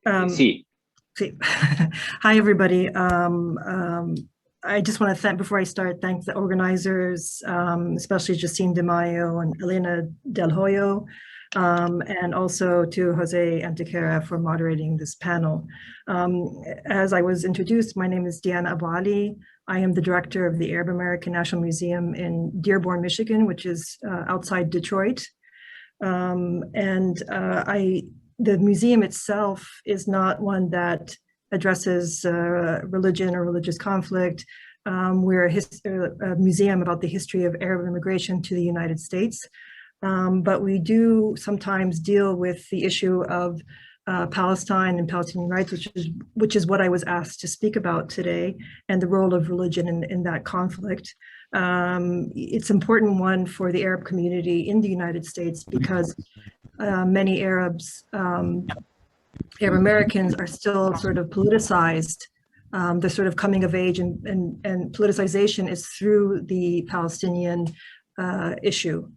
Sí, See. Hi, everybody. I just want to thank, before I start, thank the organizers, especially Justine De Mayo and Elena Del Hoyo, and also to Jose Antequera for moderating this panel. As I was introduced, my name is Diana Abouali. I am the director of the Arab American National Museum in Dearborn, Michigan, which is outside Detroit. The museum itself is not one that addresses religion or religious conflict. We're a museum about the history of Arab immigration to the United States. But we do sometimes deal with the issue of Palestine and Palestinian rights, which is what I was asked to speak about today, and the role of religion in that conflict. It's an important one for the Arab community in the United States because many Arab Americans are still sort of politicized. The sort of coming of age and politicization is through the Palestinian issue.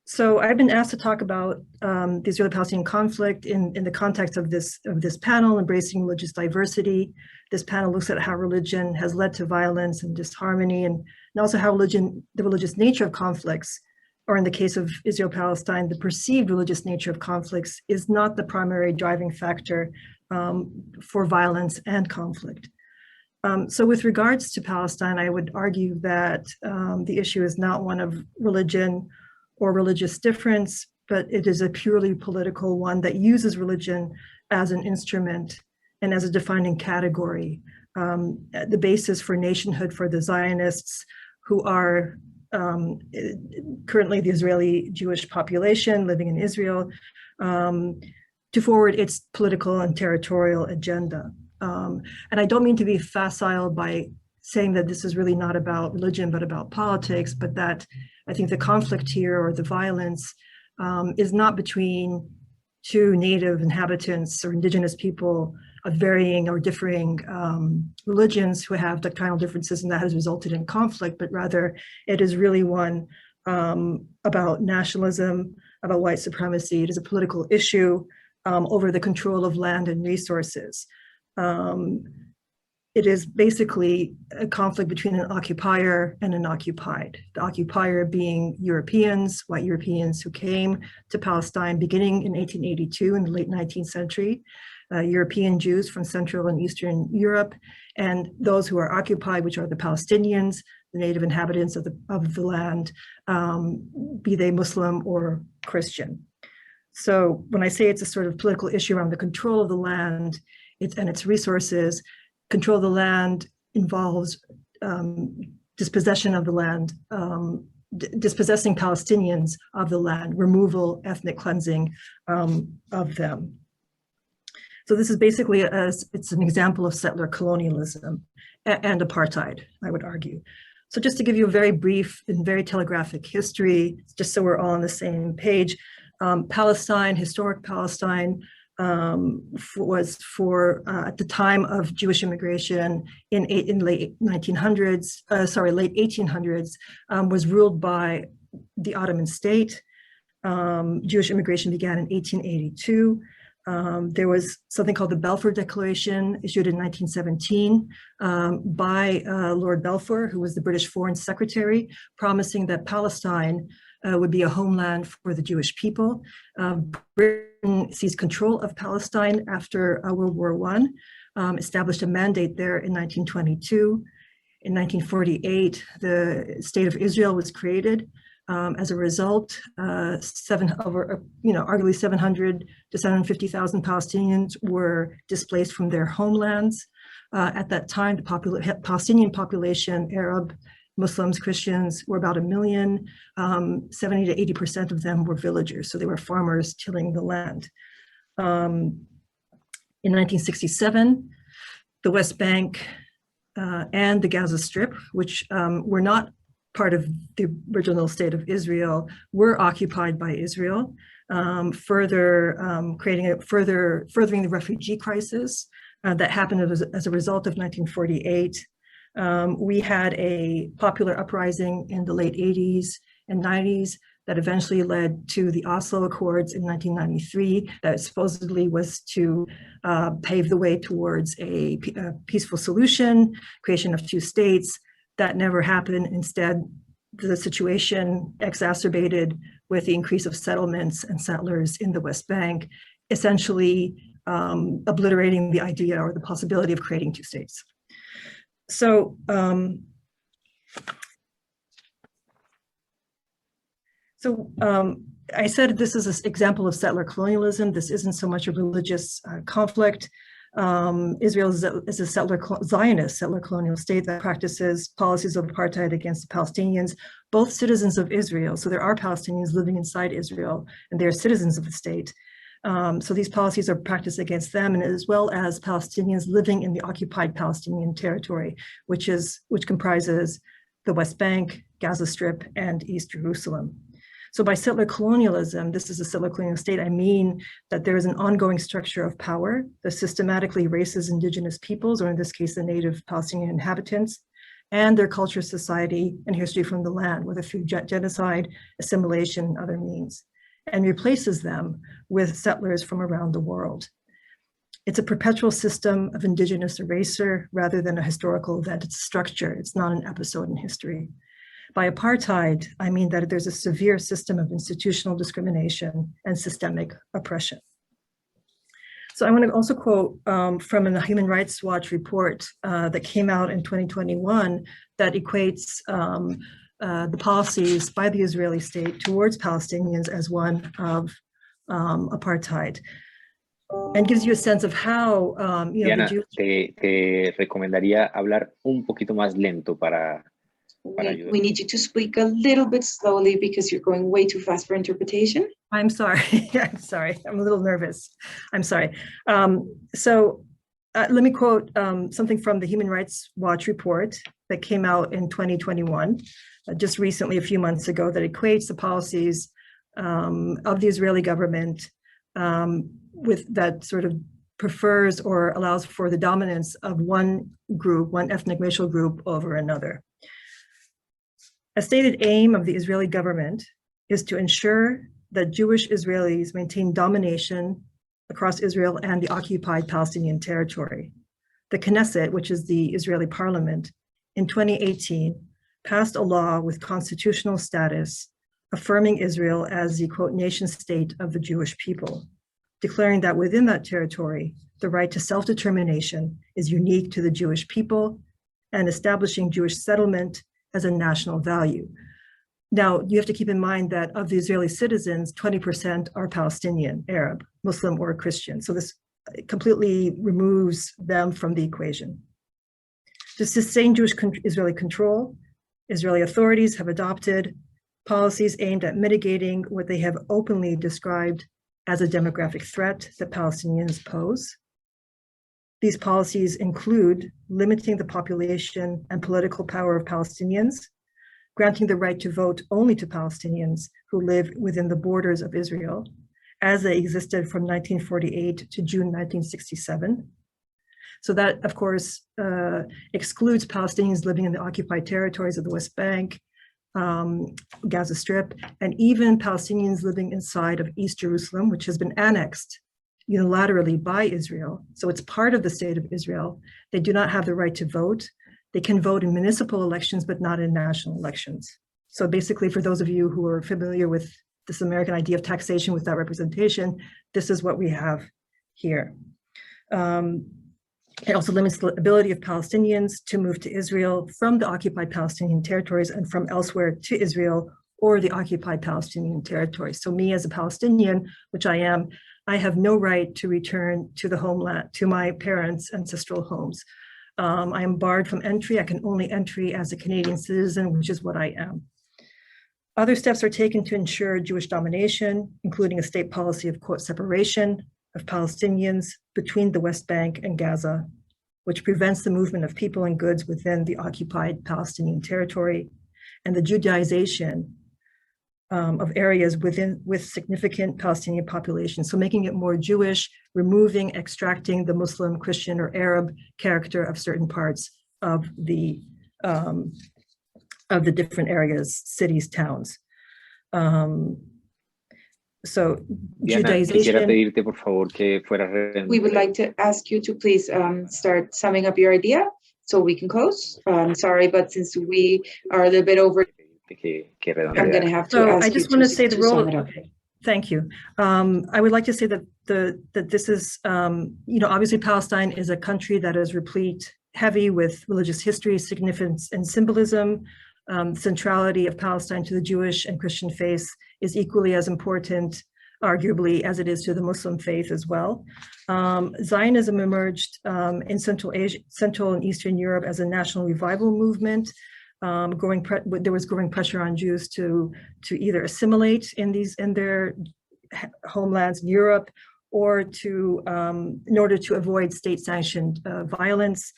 So I've been asked to talk about the Israeli-Palestinian conflict in the context of this panel, Embracing Religious Diversity. This panel looks at how religion has led to violence and disharmony, and also how the religious nature of conflicts, or in the case of Israel-Palestine, the perceived religious nature of conflicts is not the primary driving factor for violence and conflict. So with regards to Palestine, I would argue that the issue is not one of religion or religious difference, but it is a purely political one that uses religion as an instrument and as a defining category. The basis for nationhood for the Zionists, who are currently the Israeli Jewish population living in Israel, to forward its political and territorial agenda. And I don't mean to be facile by saying that this is really not about religion, but about politics, but that I think the conflict here, or the violence, is not between two native inhabitants or indigenous people of varying or differing religions who have doctrinal differences, and that has resulted in conflict, but rather it is really one about nationalism, about white supremacy. It is a political issue over the control of land and resources. It is basically a conflict between an occupier and an occupied. The occupier being Europeans, white Europeans who came to Palestine beginning in 1882 in the late 19th century, European Jews from Central and Eastern Europe, and those who are occupied, which are the Palestinians, the native inhabitants of the land, be they Muslim or Christian. So when I say it's a sort of political issue around the control of the land and its resources, control of the land involves dispossession of the land, dispossessing Palestinians of the land, removal, ethnic cleansing of them. So this is basically, it's an example of settler colonialism and apartheid, I would argue. So just to give you a very brief and very telegraphic history, just so we're all on the same page, Palestine, historic Palestine, was for at the time of Jewish immigration in late 1800s, was ruled by the Ottoman state. Jewish immigration began in 1882. There was something called the Balfour Declaration, issued in 1917 by Lord Balfour, who was the British Foreign Secretary, promising that Palestine would be a homeland for the Jewish people. Britain seized control of Palestine after World War I, established a mandate there in 1922. In 1948, the State of Israel was created. As a result, arguably 700 to 750,000 Palestinians were displaced from their homelands. At that time, the Palestinian population, Arab, Muslims, Christians, were about 1 million. 70 to 80% of them were villagers, so they were farmers tilling the land. In 1967, the West Bank and the Gaza Strip, which were not part of the original state of Israel, were occupied by Israel, furthering the refugee crisis that happened as a result of 1948. We had a popular uprising in the late 80s and 90s that eventually led to the Oslo Accords in 1993 that supposedly was to pave the way towards a peaceful solution, creation of two states. That never happened. Instead, the situation exacerbated with the increase of settlements and settlers in the West Bank, essentially obliterating the idea or the possibility of creating two states. So, I said this is an example of settler colonialism. This isn't so much a religious conflict. Israel is a settler Zionist settler colonial state that practices policies of apartheid against the Palestinians, both citizens of Israel. So there are Palestinians living inside Israel, and they are citizens of the state. So these policies are practiced against them, and as well as Palestinians living in the occupied Palestinian territory, which comprises the West Bank, Gaza Strip, and East Jerusalem. So by settler colonialism, this is a settler colonial state, I mean that there is an ongoing structure of power that systematically erases indigenous peoples, or in this case, the native Palestinian inhabitants, and their culture, society, and history from the land, whether through genocide, assimilation, and other means, and replaces them with settlers from around the world. It's a perpetual system of indigenous erasure rather than a historical event. It's a structure. It's not an episode in history. By apartheid, I mean that there's a severe system of institutional discrimination and systemic oppression. So I want to also quote from a Human Rights Watch report that came out in 2021 that equates the policies by the Israeli state towards Palestinians as one of apartheid, and gives you a sense of how, Diana, te recomendaría hablar un poquito más lento para we need you to speak a little bit slowly because you're going way too fast for interpretation. I'm sorry. I'm sorry. I'm a little nervous. I'm sorry. Let me quote something from the Human Rights Watch report that came out in 2021, just recently, a few months ago, that equates the policies of the Israeli government with that sort of prefers or allows for the dominance of one group, one ethnic racial group over another. A stated aim of the Israeli government is to ensure that Jewish Israelis maintain domination across Israel and the occupied Palestinian territory. The Knesset, which is the Israeli parliament, in 2018 passed a law with constitutional status affirming Israel as the, quote, nation state of the Jewish people, declaring that within that territory, the right to self-determination is unique to the Jewish people and establishing Jewish settlement as a national value. Now, you have to keep in mind that of the Israeli citizens, 20% are Palestinian, Arab, Muslim, or Christian. So this completely removes them from the equation. To sustain Jewish Israeli control, Israeli authorities have adopted policies aimed at mitigating what they have openly described as a demographic threat that Palestinians pose. These policies include limiting the population and political power of Palestinians, granting the right to vote only to Palestinians who live within the borders of Israel, as they existed from 1948 to June 1967. So that, of course, excludes Palestinians living in the occupied territories of the West Bank, Gaza Strip, and even Palestinians living inside of East Jerusalem, which has been annexed unilaterally by Israel. So it's part of the state of Israel. They do not have the right to vote. They can vote in municipal elections, but not in national elections. So basically, for those of you who are familiar with this American idea of taxation without representation, this is what we have here. It also limits the ability of Palestinians to move to Israel from the occupied Palestinian territories and from elsewhere to Israel or the occupied Palestinian territories. So me as a Palestinian, which I am, I have no right to return to the homeland, to my parents' ancestral homes. I am barred from entry. I can only enter as a Canadian citizen, which is what I am. Other steps are taken to ensure Jewish domination, including a state policy of, quote, separation of Palestinians between the West Bank and Gaza, which prevents the movement of people and goods within the occupied Palestinian territory, and the Judaization of areas with significant Palestinian population. So making it more Jewish, removing, extracting the Muslim, Christian, or Arab character of certain parts of the different areas, cities, towns. So Diana, quisiera Judaization. pedirte por favor que fueras We would like to ask you to please start summing up your idea so we can close. Sorry, but since we are a little bit over, I'm going to have to So ask I you just want to say the role. sum it up. Okay, thank you. I would like to say that that this is, obviously Palestine is a country that is replete, heavy with religious history, significance, and symbolism. Centrality of Palestine to the Jewish and Christian faith is equally as important, arguably, as it is to the Muslim faith as well. Zionism emerged in Central and Eastern Europe as a national revival movement. There was growing pressure on Jews to either assimilate in their homelands in Europe, or in order to avoid state-sanctioned violence.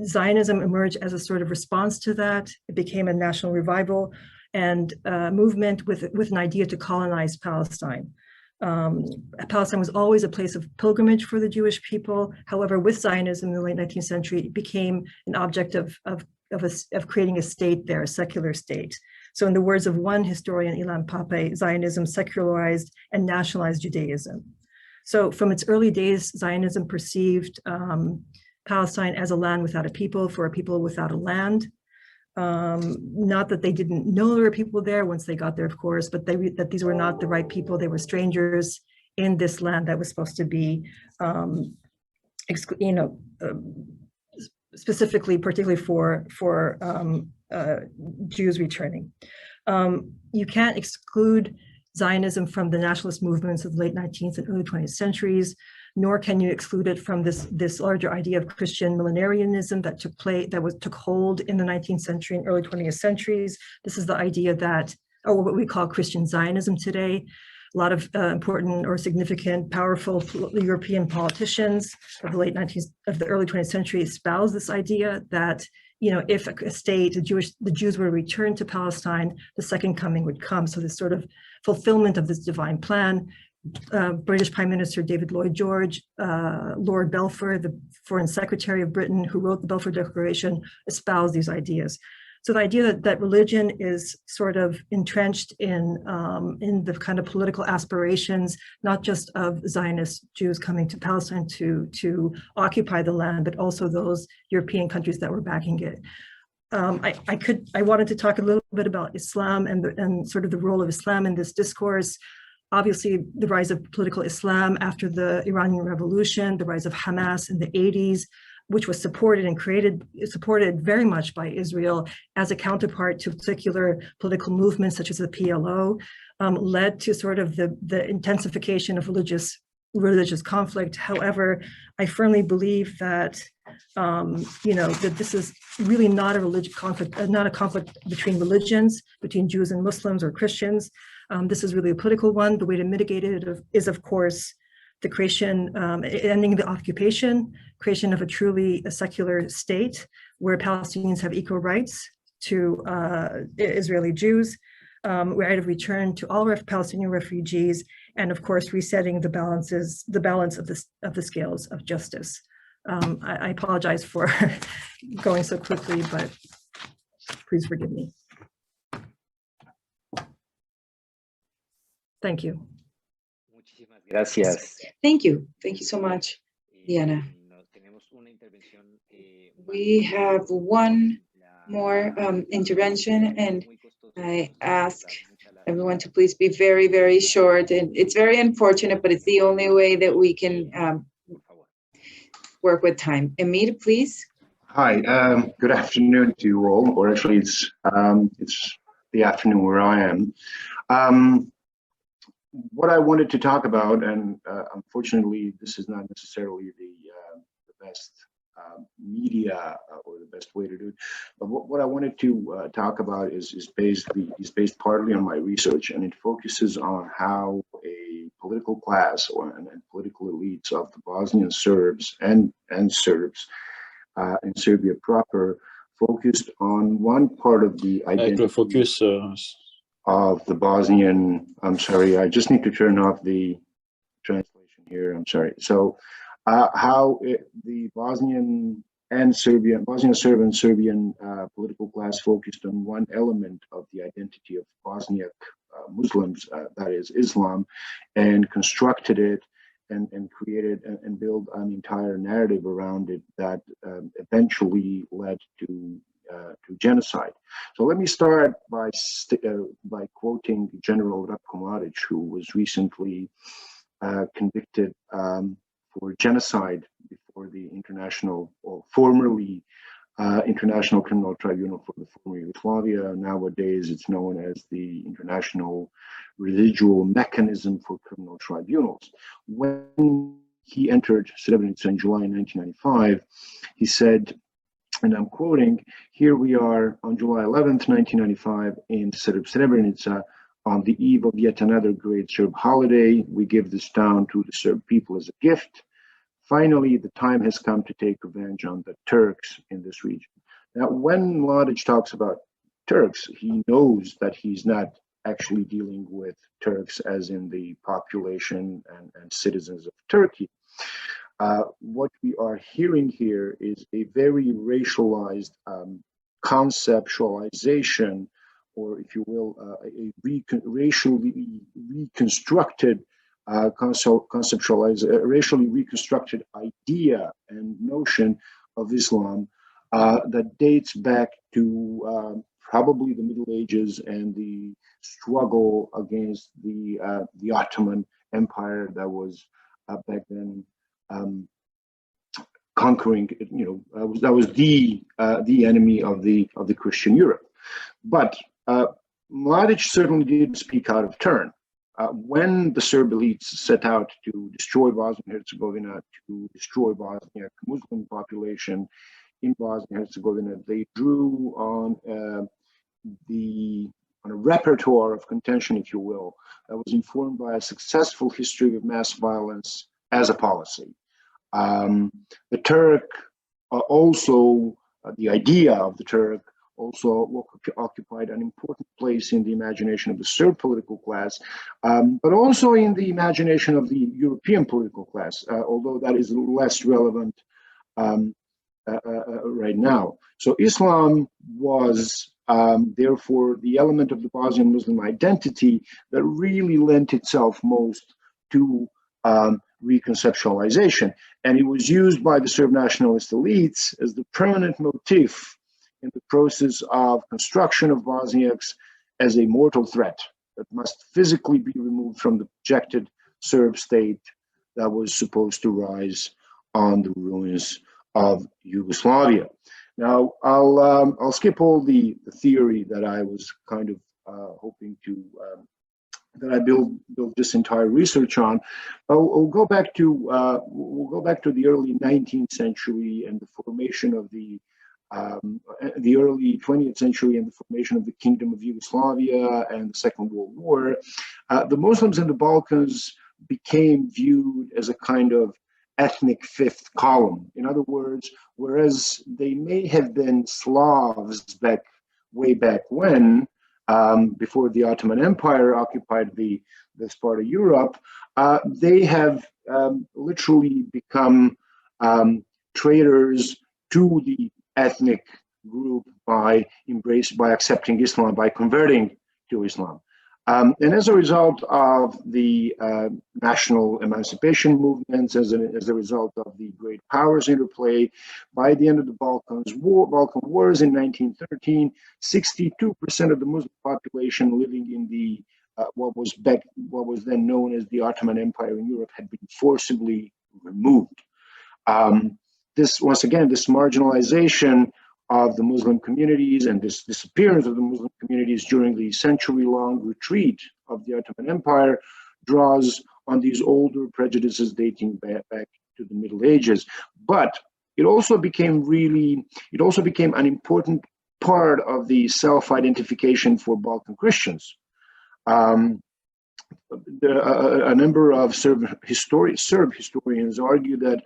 Zionism emerged as a sort of response to that. It became a national revival and movement with an idea to colonize Palestine. Palestine was always a place of pilgrimage for the Jewish people. However, with Zionism in the late 19th century, it became an object of creating a state there, a secular state. So in the words of one historian, Ilan Pape, Zionism secularized and nationalized Judaism. So from its early days, Zionism perceived Palestine as a land without a people, for a people without a land. Not that they didn't know there were people there once they got there, of course, but that these were not the right people. They were strangers in this land that was supposed to be, specifically, particularly for Jews returning. You can't exclude Zionism from the nationalist movements of the late 19th and early 20th centuries, nor can you exclude it from this larger idea of Christian millenarianism that took hold in the 19th century and early 20th centuries. This is the idea that, or what we call Christian Zionism today. A lot of important or significant, powerful European politicians of the early 20th century espoused this idea that, if a state, the Jews were returned to Palestine, the second coming would come. So this sort of fulfillment of this divine plan. British Prime Minister David Lloyd George, Lord Balfour, the Foreign Secretary of Britain, who wrote the Balfour Declaration, espoused these ideas. So the idea that religion is sort of entrenched in the kind of political aspirations, not just of Zionist Jews coming to Palestine to occupy the land, but also those European countries that were backing it. I wanted to talk a little bit about Islam and sort of the role of Islam in this discourse. Obviously, the rise of political Islam after the Iranian Revolution, the rise of Hamas in the 80s, which was supported very much by Israel as a counterpart to particular political movements such as the PLO, led to sort of the intensification of religious conflict. However, I firmly believe that that this is really not a religious conflict, not a conflict between religions, between Jews and Muslims or Christians. This is really a political one. The way to mitigate it is, of course, the creation, ending the occupation, creation of a truly secular state where Palestinians have equal rights to Israeli Jews, right of return to all Palestinian refugees, and of course resetting the balance of the scales of justice. I apologize for going so quickly, but please forgive me. Thank you. Gracias. Thank you. Thank you so much, Diana. We have one more intervention, and I ask everyone to please be very, very short. And it's very unfortunate, but it's the only way that we can work with time. Emir, please. Hi, good afternoon to you all, or actually it's the afternoon where I am. What I wanted to talk about, and unfortunately this is not necessarily the best media or the best way to do it, but what I wanted to talk about is based partly on my research, and it focuses on how a political class and political elites of the Bosnian Serbs and Serbs in Serbia proper focused on one part of the identity of the Bosnian. I'm sorry, I just need to turn off the translation here. I'm sorry. So how the Bosnian and Serbian, Bosnian Serb and Serbian political class focused on one element of the identity of Bosniak Muslims, that is Islam, and constructed it and created and built an entire narrative around it that eventually led to genocide. So let me start by quoting General Ratko Mladic, who was recently convicted for genocide before the international, or formerly International Criminal Tribunal for the former Yugoslavia. Nowadays, it's known as the International Residual Mechanism for Criminal Tribunals. When he entered Srebrenica in July 1995, he said, and I'm quoting, "Here we are on July 11th, 1995 in Srebrenica, on the eve of yet another great Serb holiday. We give this town to the Serb people as a gift. Finally, the time has come to take revenge on the Turks in this region." Now, when Mladic talks about Turks, he knows that he's not actually dealing with Turks as in the population and citizens of Turkey. What we are hearing here is a very racialized conceptualization, or if you will, a racially reconstructed racially reconstructed idea and notion of Islam that dates back to probably the Middle Ages and the struggle against the Ottoman Empire that was back then conquering. That was the enemy of the Christian Europe. But Mladic certainly did speak out of turn. When the Serb elites set out to destroy Bosnia and Herzegovina, to destroy Bosniak Muslim population in Bosnia and Herzegovina, they drew on a repertoire of contention, if you will, that was informed by a successful history of mass violence as a policy. The Turk also, the idea of the Turk also occupied an important place in the imagination of the Serb political class, but also in the imagination of the European political class, although that is less relevant right now. So Islam was therefore the element of the Bosnian Muslim identity that really lent itself most to reconceptualization. And it was used by the Serb nationalist elites as the permanent motif in the process of construction of Bosniaks as a mortal threat that must physically be removed from the projected Serb state that was supposed to rise on the ruins of Yugoslavia. Now, I'll skip all the theory that I was kind of hoping to that I built this entire research on. We'll go back to the early 19th century and the formation of the early 20th century and the formation of the Kingdom of Yugoslavia and the Second World War. The Muslims in the Balkans became viewed as a kind of ethnic fifth column. In other words, whereas they may have been Slavs way back when, before the Ottoman Empire occupied this part of Europe, they have literally become traitors to the ethnic group by accepting Islam, by converting to Islam. And as a result of the national emancipation movements, as a result of the great powers interplay, by the end of the Balkan Wars in 1913, 62% of the Muslim population living in the what was then known as the Ottoman Empire in Europe had been forcibly removed. This marginalization of the Muslim communities and this disappearance of the Muslim communities during the century-long retreat of the Ottoman Empire draws on these older prejudices dating back to the Middle Ages. But it also became an important part of the self-identification for Balkan Christians. A number of Serb historians argue that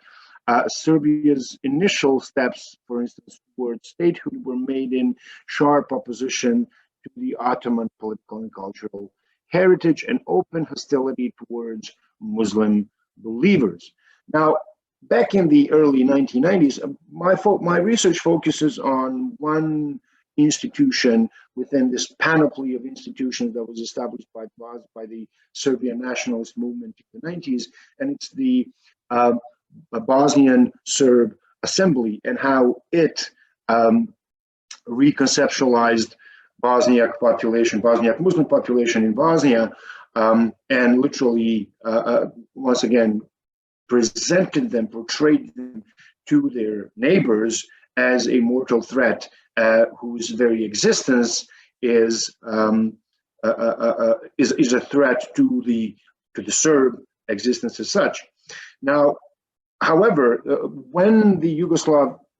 Serbia's initial steps, for instance, towards statehood were made in sharp opposition to the Ottoman political and cultural heritage and open hostility towards Muslim believers. Now, back in the early 1990s, my research focuses on one institution within this panoply of institutions that was established by the Serbian nationalist movement in the 90s, and it's the Bosnian Serb Assembly, and how it reconceptualized Bosniak Muslim population in Bosnia, and literally, once again, portrayed them to their neighbors as a mortal threat, whose very existence is a threat to the Serb existence as such. Now, however, when the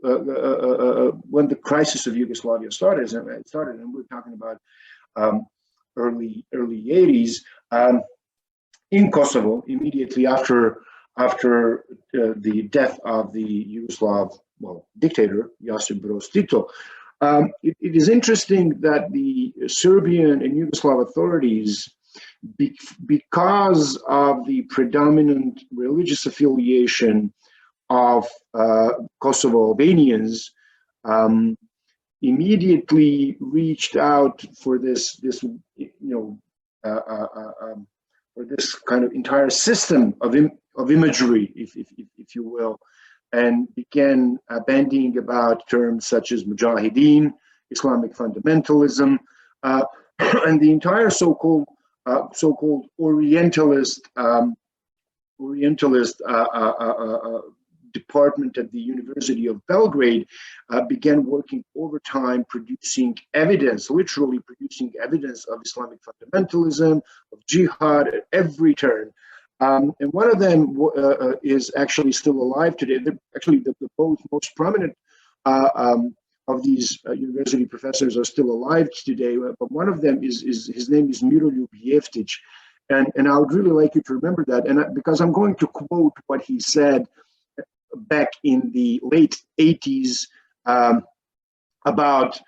when the crisis of Yugoslavia started, and we're talking about early 80s, in Kosovo, immediately after the death of the Yugoslav dictator Josip Broz Tito, it is interesting that the Serbian and Yugoslav authorities, because of the predominant religious affiliation of Kosovo Albanians, immediately reached out for this for this kind of entire system of imagery, if you will, and began bandying about terms such as mujahideen, Islamic fundamentalism, and the entire so-called Orientalist department at the University of Belgrade began working overtime, producing evidence, literally producing evidence of Islamic fundamentalism, of jihad at every turn. And one of them is actually still alive today. Actually, the both most prominent of these university professors are still alive today, but one of them is his name is Miroljub Jeftić. And I would really like you to remember that, and because I'm going to quote what he said back in the late 80s about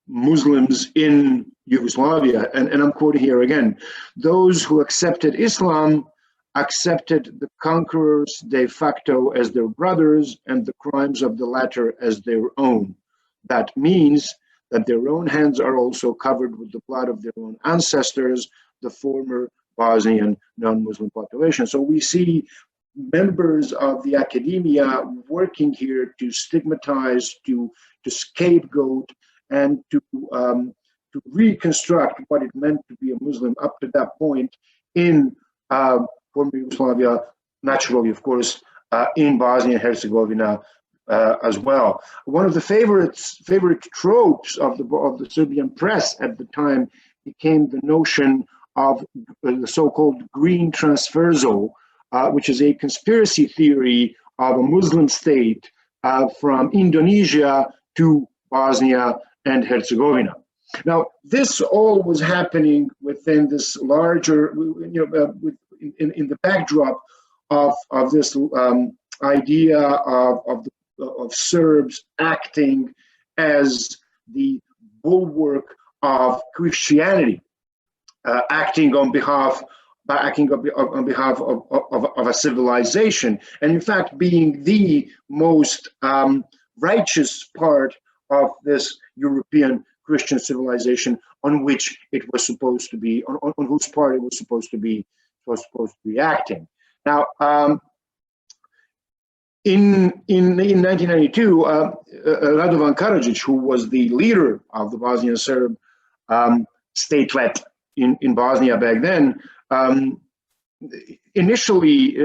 Muslims in Yugoslavia, and I'm quoting here again: "Those who accepted Islam accepted the conquerors de facto as their brothers and the crimes of the latter as their own. That means that their own hands are also covered with the blood of their own ancestors, the former Bosnian non-Muslim population." So we see members of the academia working here to stigmatize, to scapegoat, and to reconstruct what it meant to be a Muslim up to that point in former Yugoslavia, naturally, of course, in Bosnia and Herzegovina as well. One of the favorite tropes of the Serbian press at the time became the notion of the so-called green transversal, which is a conspiracy theory of a Muslim state from Indonesia to Bosnia and Herzegovina. Now, this all was happening within this larger, in the backdrop of this idea of Serbs acting as the bulwark of Christianity, acting on behalf of a civilization, and in fact being the most righteous part of this European Christian civilization on which it was supposed to be, on whose part it was supposed to be acting. Now, in 1992, Radovan Karadzic, who was the leader of the Bosnian Serb statelet in Bosnia back then, initially,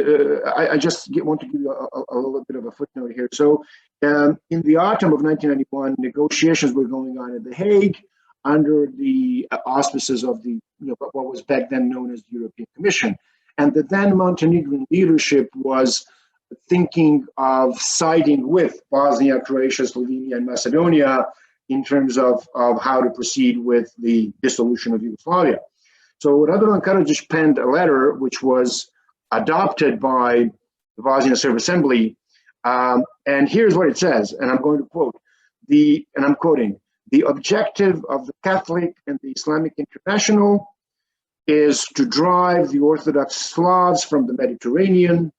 I just want to give you a little bit of a footnote here. So in the autumn of 1991, negotiations were going on at The Hague under the auspices of the what was back then known as the European Commission. And the then Montenegrin leadership was thinking of siding with Bosnia, Croatia, Slovenia, and Macedonia in terms of how to proceed with the dissolution of Yugoslavia. So Radovan Karadzic penned a letter which was adopted by the Bosnian Serb Assembly, and here's what it says, and I'm going to quote, and I'm quoting, "The objective of the Catholic and the Islamic International is to drive the Orthodox Slavs from the Mediterranean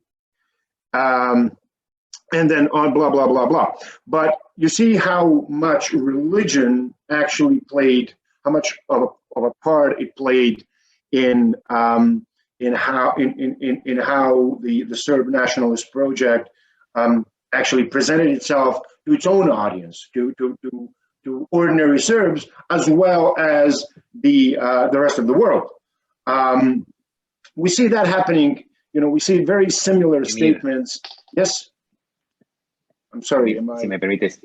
and then on blah, blah, blah, blah. But you see how much religion actually played, how much of a part it played in how the Serb nationalist project actually presented itself to its own audience, to ordinary Serbs, as well as the rest of the world. We see that happening. We see very similar statements. Yes. I'm sorry. Si me permites,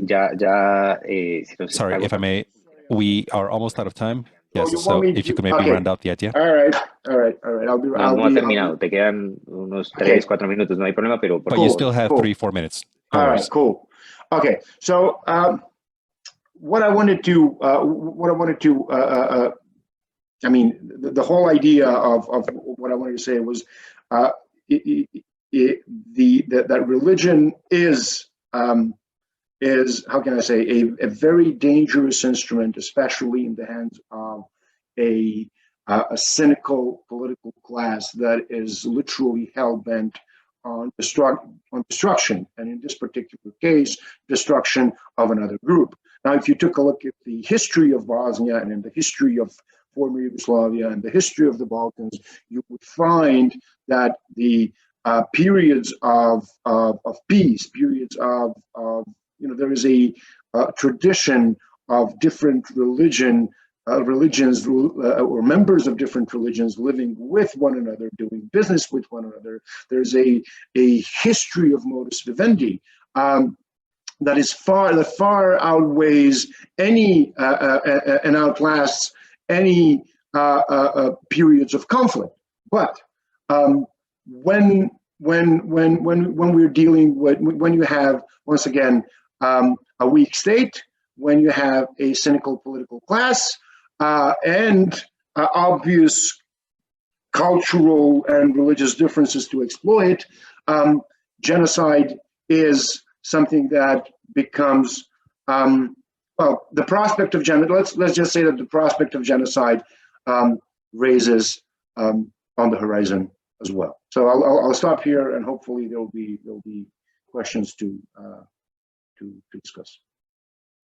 Sorry, if I may, we are almost out of time. Yes, you so want me if you to- could maybe okay. round out the idea. All right. I'll be. No has terminado, te quedan unos 3-4 minutos, no hay problema, pero por But you favor. still have Cool. 3-4 minutes. No All worries. right, cool. Okay, so what I wanted to, I mean, the whole idea of what I wanted to say was that religion is how can I say, a very dangerous instrument, especially in the hands of a cynical political class that is literally hell-bent on destruction, and in this particular case, destruction of another group. Now, if you took a look at the history of Bosnia and in the history of former Yugoslavia and the history of the Balkans, you would find that the periods of peace, periods of there is a tradition of different religions or members of different religions living with one another, doing business with one another. There's a history of modus vivendi that far outweighs any and outlasts any periods of conflict. But when we're dealing with, when you have, once again, a weak state, when you have a cynical political class, and obvious cultural and religious differences to exploit, genocide is something that becomes, well, the prospect of genocide, let's just say that the prospect of genocide raises on the horizon as well. So I'll stop here, and hopefully there'll be questions to discuss.